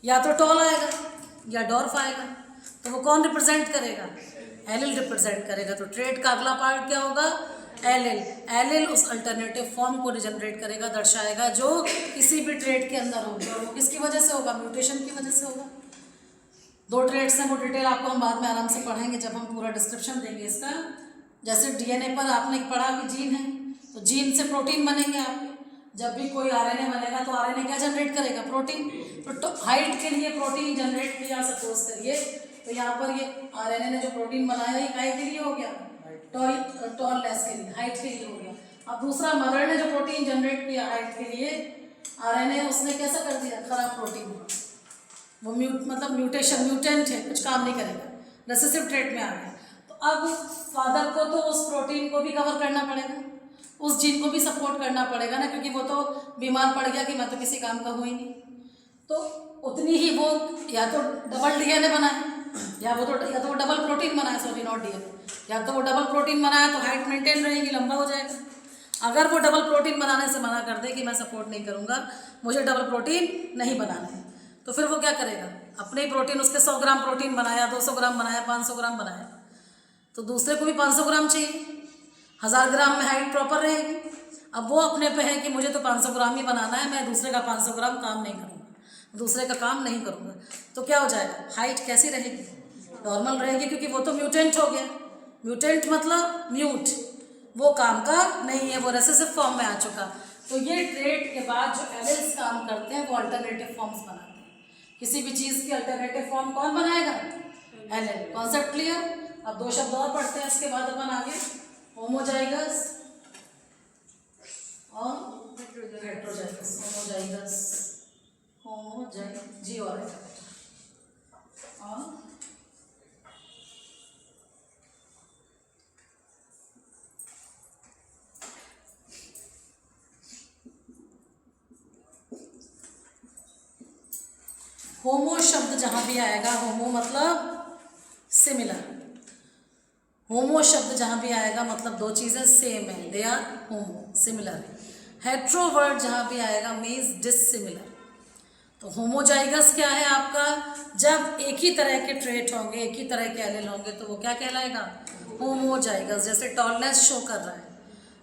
Speaker 1: या तो टॉल आएगा या डॉर्फ आएगा। तो वो कौन रिप्रेजेंट करेगा? एलिल रिप्रेजेंट करेगा। तो ट्रेट का अगला पार्ट क्या होगा? एलिल। एलिल उस अल्टरनेटिव फॉर्म को रिजनरेट करेगा, दर्शाएगा, जो किसी भी ट्रेट के अंदर होगी। और वो किसकी वजह से होगा? म्यूटेशन की वजह से होगा। 2 ट्रेड्स हैं, वो डिटेल आपको हम बाद में आराम से पढ़ेंगे जब हम पूरा डिस्क्रिप्शन देंगे इसका। जैसे डीएनए पर आपने पढ़ा कि जीन है, तो जीन से प्रोटीन बनेंगे आपके। जब भी कोई आरएनए बनेगा तो आरएनए क्या जनरेट करेगा? प्रोटीन। तो हाइट के लिए प्रोटीन जनरेट किया सपोज करिए, तो यहाँ पर ये आरएनए ने जो प्रोटीन बनाया ये काय के लिए हो गया? टॉलनेस के लिए, हाइट के लिए हो गया। अब दूसरा मदर ने जो प्रोटीन जनरेट किया हाइट के लिए, आरएनए उसने कैसा कर दिया? खराब प्रोटीन। वो म्यूटेशन, म्यूटेंट है, कुछ काम नहीं करेगा, रेसेसिव ट्रेट में आ गया। तो अब फादर को तो उस प्रोटीन को भी कवर करना पड़ेगा, उस जीन को भी सपोर्ट करना पड़ेगा ना, क्योंकि वो तो बीमार पड़ गया कि मैं तो किसी काम का हूँ ही नहीं। तो उतनी ही वो या तो डबल डीएनए बनाए, या तो वो डबल प्रोटीन बनाए, सॉरी नॉट डीएनए, या तो वो डबल प्रोटीन बनाया तो हाइट मेंटेन रहेगी, लंबा हो जाएगा। अगर वो डबल प्रोटीन बनाने से मना कर दे कि मैं सपोर्ट नहीं करूँगा, मुझे डबल प्रोटीन नहीं बनाना है, तो फिर वो क्या करेगा? अपने ही प्रोटीन, उसके 100 ग्राम प्रोटीन बनाया, 200 ग्राम बनाया, 500 ग्राम बनाया, तो दूसरे को भी 500 ग्राम चाहिए। 1000 ग्राम में हाइट प्रॉपर रहेगी। अब वो अपने पे है कि मुझे तो 500 ग्राम ही बनाना है, मैं दूसरे का 500 ग्राम काम नहीं करूँगा, दूसरे का काम नहीं करूँगा। तो क्या हो जाएगा? हाइट कैसी रहेगी? नॉर्मल रहेगी, क्योंकि वो तो म्यूटेंट हो गया। म्यूटेंट मतलब म्यूट, वो काम का नहीं है, वो रेसेसिव फॉर्म में आ चुका। तो ये ट्रेट के बाद जो एलिल्स काम करते हैं वो अल्टरनेटिव फॉर्म्स बनाते हैं। किसी भी चीज़ की अल्टरनेटिव फॉर्म कौन बनाएगा? एलिल। Concept clear? अब 2 शब्द और पढ़ते हैं, इसके बाद अपन आगे होमोजाइगस और हेट्रोजाइगस। जी और होमो शब्द जहाँ भी आएगा, होमो मतलब सिमिलर, होमो शब्द जहाँ भी आएगा मतलब 2 चीज़ें सेम है, दे आर होमो, सिमिलर है। हेट्रो वर्ड जहाँ भी आएगा मीन्स डिसिमिलर। तो होमोजाइगस क्या है आपका? जब एक ही तरह के ट्रेट होंगे, एक ही तरह के एलिल होंगे, तो वो क्या कहलाएगा? होमोजाइगस। जैसे टॉलनेस शो कर रहा है,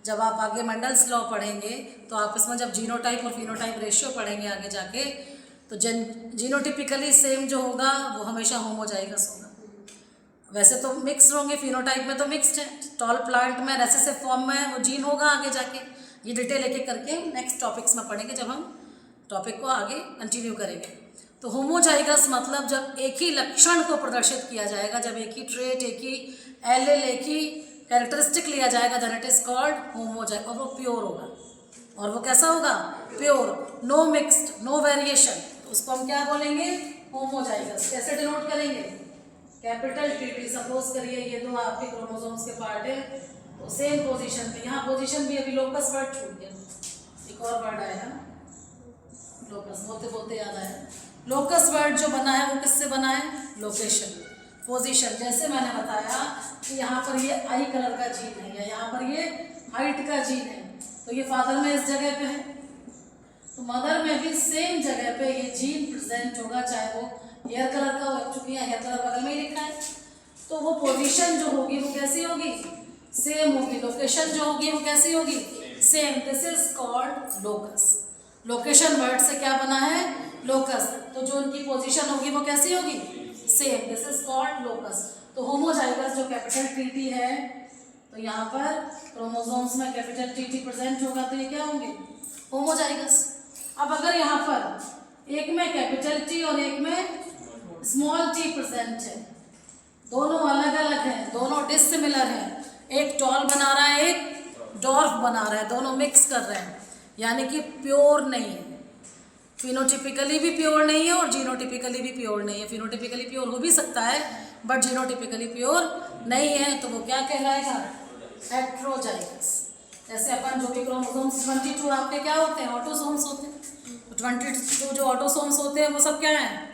Speaker 1: जब आप आगे मंडल्स लॉ पढ़ेंगे तो आप इसमें जब जीनोटाइप और फिनोटाइप रेशियो पढ़ेंगे आगे जाके, तो जीनोटिपिकली सेम जो होगा वो हमेशा होमोजाइगस होगा। वैसे तो मिक्स होंगे, फिनोटाइप में तो मिक्स्ड है, टॉल प्लांट में रेसेसिव फॉर्म में वो जीन होगा आगे जाके। ये डिटेल एक एक करके नेक्स्ट टॉपिक्स में पढ़ेंगे जब हम टॉपिक को आगे कंटिन्यू करेंगे। तो होमोजाइगस मतलब जब एक ही लक्षण को प्रदर्शित किया जाएगा, जब एक ही ट्रेट, एक ही एलिल, एक ही कैरेक्टरिस्टिक लिया जाएगा, then it is called homozygous. और वो प्योर होगा, और वो कैसा होगा? Pure, no mixed, no variation. तो उसको हम क्या बोलेंगे? होमोजाइगस। कैसे डिनोट करेंगे? Capital T. सपोज करिए ये 2 आपके क्रोमोसोम्स के पार्ट है, तो सेम पोजीशन पे, यहाँ पोजीशन भी अभी लोकस वर्ड छूट गया, एक और वर्ड आया लोकस, बोलते बोलते याद आया। लोकस वर्ड जो बना है वो किससे बना है? Location, position. जैसे मैंने बताया कि यहाँ पर ये आई कलर का जीन है, या यहाँ पर ये हाइट का जीन है, तो ये फादर में इस जगह पे है, तो मदर में भी सेम जगह पे ये जीन प्रेजेंट होगा, चाहे वो हेयर कलर का हो, चूंकि यहाँ हेयर कलर बगल में ही लिखा है। तो वो पोजीशन जो होगी वो कैसी होगी? सेम होगी। लोकेशन जो होगी वो कैसी होगी? Same. This is called locus. Location word से क्या बना है? लोकस। तो जो उनकी पोजीशन होगी वो कैसी होगी? Same. This is called locus. तो होमोजाइगस जो कैपिटल टी है, तो यहाँ पर क्रोमोसोम्स में कैपिटल टी प्रेजेंट होगा, तो ये क्या होंगे? होमोजाइगस। अब अगर यहाँ पर एक में कैपिटल टी और एक में स्मॉल टी प्रेजेंट है, दोनों अलग अलग हैं, दोनों डिसिमिलर हैं, एक टॉल बना रहा है, एक डॉर्फ बना रहा है, दोनों मिक्स कर रहे हैं, यानी कि प्योर नहीं है। फिनोटिपिकली भी प्योर नहीं है और जीनोटिपिकली भी प्योर नहीं है। फिनोटिपिकली प्योर हो भी सकता है बट जीनोटिपिकली प्योर नहीं है, तो वो क्या कहलाएगा? हेट्रोजाइगस। जैसे अपन जो भी क्रोमोसोम्स 22 आपके क्या होते हैं? ऑटोसोम्स होते हैं। तो 22 जो ऑटोसोम्स होते हैं वो सब क्या हैं?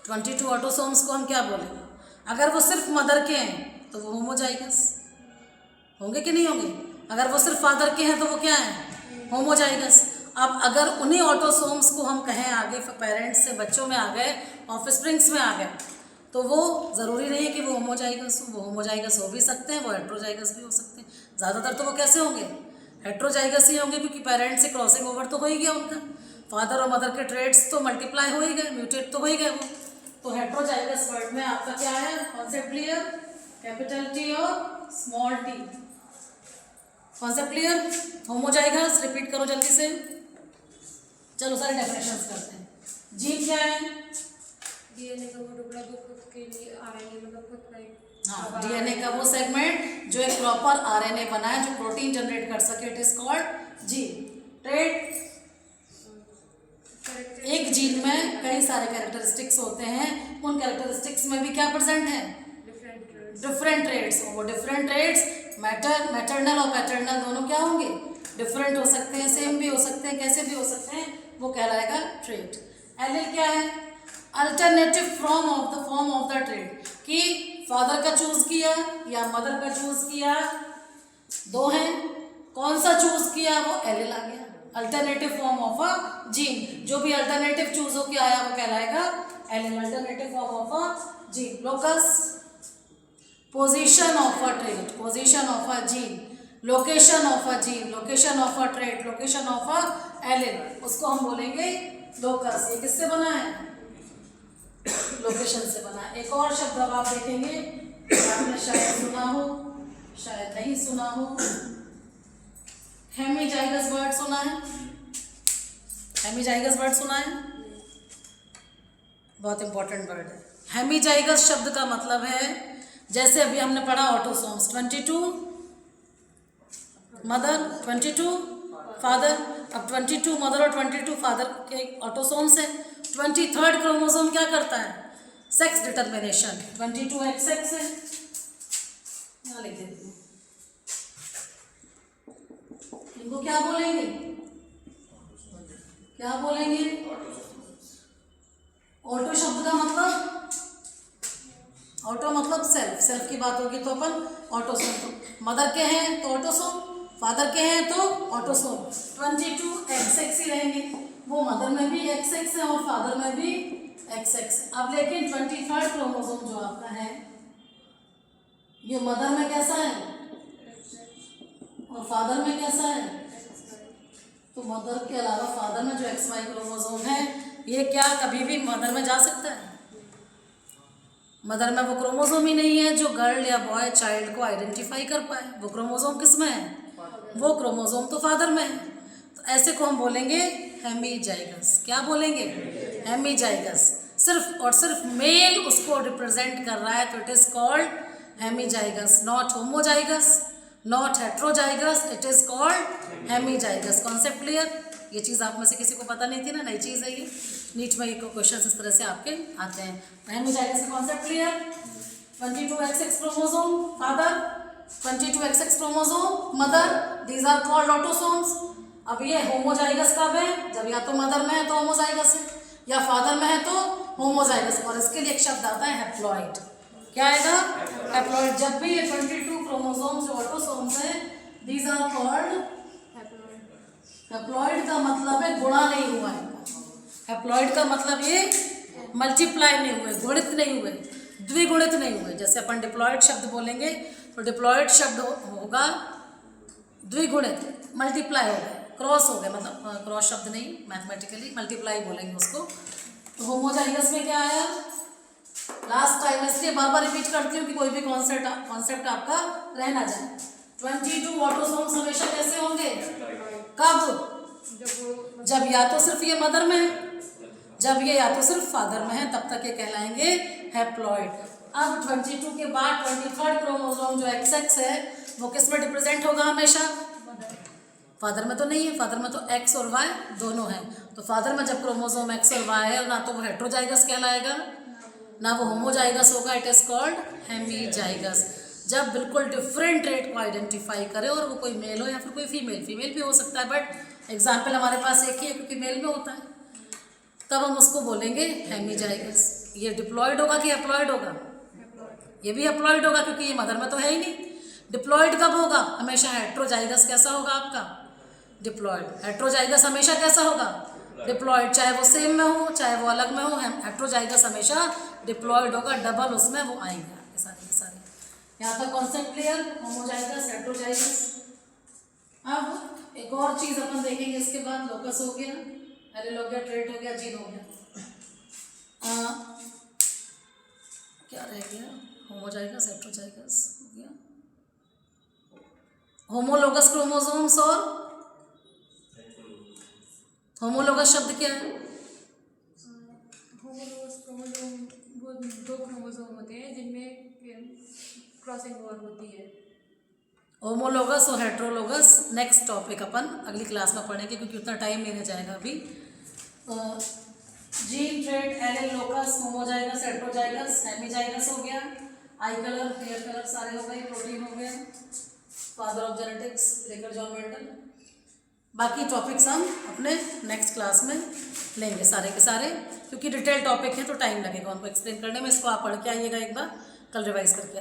Speaker 1: 22 ऑटोसोम्स को हम क्या बोलेंगे? अगर वो सिर्फ मदर के हैं तो वो होमोजाइगस होंगे कि नहीं होंगे? अगर वो सिर्फ फादर के हैं तो वो क्या है? होमोजाइगस। अब अगर उन्हीं ऑटोसोम्स को हम कहें आगे पेरेंट्स से बच्चों में आ गए, ऑफस्प्रिंग्स में आ गए, तो वो ज़रूरी नहीं है कि वो होमोजाइगस हो। वो होमोजाइगस हो भी सकते हैं, वो हेट्रोजाइगस भी हो सकते हैं। ज़्यादातर तो वो कैसे होंगे? हेट्रोजाइगस ही होंगे, क्योंकि पेरेंट्स से क्रॉसिंग ओवर तो हो ही गया उनका। फादर और मदर के ट्रेड्स तो मल्टीप्लाई हो ही गए, म्यूटेट तो हो ही गए वो। तो हेट्रोजाइगस वर्ड में आपका क्या है कॉन्सेप्ट क्लियर? कैपिटल टी और small T, concept clear? Homozygous repeat करो जल्दी से। चलो सारे डेफिनेशंस करते हैं। जीन क्या है?
Speaker 2: डीएनए का वो टुकड़ा जो खुद के लिए आरएनए मतलब खुद का एक
Speaker 1: हाँ, डीएनए का वो सेगमेंट जो एक प्रॉपर आरएनए बना है, जो प्रोटीन जनरेट कर सके, it is called gene. Trade, एक जीन में कई सारे कैरेक्टरिस्टिक्स होते हैं, उन कैरेक्टरिस्टिक्स में भी क्या प्रेजेंट है? Different traits. वो डिफरेंट ट्रेड्स मैटरनल और पैटर्नल दोनों क्या होंगे? डिफरेंट हो सकते हैं, सेम भी हो सकते हैं, कैसे भी हो सकते हैं, वो कहलाएगा ट्रेड। एलील क्या है? Alternative form of the trade, कि फादर का चूज किया या मदर का चूज किया, दो हैं, कौन सा चूज किया वो एलील आ गया। Alternative form of a gene, जो भी अल्टरनेटिव चूज होके आया वो कहलाएगा allele, alternative form of a gene. Locus, position of a trade, position of a gene, location of a gene, location of a trade, location of a allele, उसको हम बोलेंगे लोकस। ये किससे बना है? लोकेशन से बना है। एक और शब्द अब आप देखेंगे, आपने शायद सुना हो, शायद नहीं सुना हो, हेमीजाइगस वर्ड सुना है? हेमीजाइगस वर्ड सुना है? बहुत इंपॉर्टेंट वर्ड है। हेमीजाइगस शब्द का मतलब है, जैसे अभी हमने पढ़ा ऑटोसोम्स, 22 मदर 22 फादर, अब 22 मदर और 22 फादर के ऑटोसोम्स है। 23rd क्रोमोसोम क्या करता है? Sex determination. 22 XX है, यहाँ लिख देती हूँ। इनको क्या बोलेंगे? क्या बोलेंगे? ऑटो शब्द का मतलब, ऑटो मतलब सेल्फ, सेल्फ की बात होगी तो अपन ऑटोसोम। तो मदर के हैं तो ऑटोसोम, फादर के हैं तो ऑटोसोम। 22 XX ही रहेंगे, वो मदर में भी XX है और फादर में भी XX है। अब लेकिन 23rd क्रोमोसोम जो आपका है, ये मदर में कैसा है और फादर में कैसा है? तो मदर के अलावा फादर में जो XY क्रोमोसोम है, ये क्या कभी भी मदर में जा सकता है? मदर में वो क्रोमोसोम ही नहीं है जो गर्ल या बॉय चाइल्ड को आइडेंटिफाई कर पाए। वो क्रोमोसोम किस में है? वो क्रोमोसोम तो फादर में है। तो ऐसे को हम बोलेंगे हेमीजाइगस। क्या बोलेंगे? हेमीजाइगस। सिर्फ और सिर्फ मेल उसको रिप्रेजेंट कर रहा है, तो it is called hemizygous, not homozygous, not heterozygous, it is called hemizygous. Concept clear? ये चीज़ आप में से किसी को पता नहीं थी ना, नई चीज़ है ये। नीट में ये क्वेश्चन इस तरह से आपके आते हैं। हेमीजाइगस का concept clear? 22 XX chromosome father, 22 XX chromosome mother, these are called autosomes. अब ये होमोजाइगस कब है? जब या तो मदर में है तो होमोजाइगस है, या फादर में है तो होमोजाइगस। और इसके लिए एक शब्द आता है हैप्लॉइड। क्या आएगा? हैप्लॉइड। जब भी ये 22 क्रोमोसोम्स जो ऑटोसोम्स हैं, दीज आर कॉल्ड हैप्लॉइड। का मतलब है गुणा नहीं हुआ है। हैप्लॉइड का मतलब ये मल्टीप्लाई नहीं हुए, गुणित नहीं हुए, द्विगुणित नहीं हुए। जैसे अपन डिप्लॉइड शब्द बोलेंगे तो डिप्लॉइड शब्द होगा द्विगुणित, मल्टीप्लाई हो गए, क्रॉस हो गए, मतलब क्रॉस शब्द नहीं, मैथमेटिकली मल्टीप्लाई बोलेंगे उसको। तो होमोजाइगस में क्या आया? लास्ट टाइम इसलिए बार बार रिपीट करती हूँ कि कोई भी कॉन्सेप्ट आपका रह ना जाए। 22 ऑटोसोम्स हमेशा कैसे होंगे? कब? जब या तो सिर्फ ये मदर में है, जब ये या तो सिर्फ फादर में है, तब तक ये कहलाएंगे हैप्लॉइड। अब 22 के बाद 23rd क्रोमोसोम जो XX है, वो किस में रिप्रेजेंट होगा? हमेशा फादर में तो नहीं है, फादर में तो X और Y दोनों हैं। तो फादर में जब क्रोमोसोम X और Y है, ना तो वो हेट्रोजाइगस कहलाएगा, ना वो होमोजाइगस होगा, इट इज कॉल्ड हेमीजाइगस। जब बिल्कुल डिफरेंट ट्रेट को आइडेंटिफाई करे, और वो कोई मेल हो या फिर कोई फीमेल, फीमेल भी हो सकता है, बट एग्जाम्पल हमारे पास एक ही है क्योंकि मेल में होता है, तब हम उसको बोलेंगे हेमीजाइगस। ये डिप्लॉयड होगा कि एप्लॉयड होगा? ये भी एप्लॉयड होगा क्योंकि ये मदर में तो है ही नहीं। डिप्लॉयड कब होगा? हमेशा हेट्रोजाइगस कैसा होगा आपका? डिप्लॉयड। हेट्रोजाइगस हमेशा कैसा होगा? डिप्लॉयड। चाहे वो सेम में हो चाहे वो अलग में हो, हेट्रोजाइगस हमेशा डिप्लॉयड होगा, डबल उसमें वो आएंगे आपके सारे के सारे। यहाँ तक कॉन्सेप्ट क्लियर? Homozygous, heterozygous. अब एक और चीज अपन देखेंगे इसके बाद। लोकस हो गया, एलील हो गया, ट्रेट हो गया, जीन हो गया। क्या रह गया? होमोजाइगस, हेट्रोजाइगस हो गया। होमोलोगस क्रोमोसोम्स और होमोलोगस शब्द क्या है?
Speaker 2: होमोलोगस क्रोमोसोम वो दो क्रोमोसोम होते हैं जिनमें क्रॉसिंग ओवर होती है।
Speaker 1: होमोलोगस और हेट्रोलोगस नेक्स्ट टॉपिक अपन अगली क्लास में पढ़ेंगे क्योंकि उतना टाइम नहीं रह जाएगा अभी। Gene, trait, allele, locus, homozygous, heterozygous, hemizygous हो गया, आई कलर, हेयर कलर सारे हो गए, प्रोटीन हो गया, father of genetics Gregor John Mendel. बाकी टॉपिक्स हम अपने नेक्स्ट क्लास में लेंगे सारे के सारे, क्योंकि डिटेल टॉपिक है तो टाइम लगेगा उनको एक्सप्लेन करने में। इसको आप पढ़ के आइएगा एक बार, कल रिवाइज करके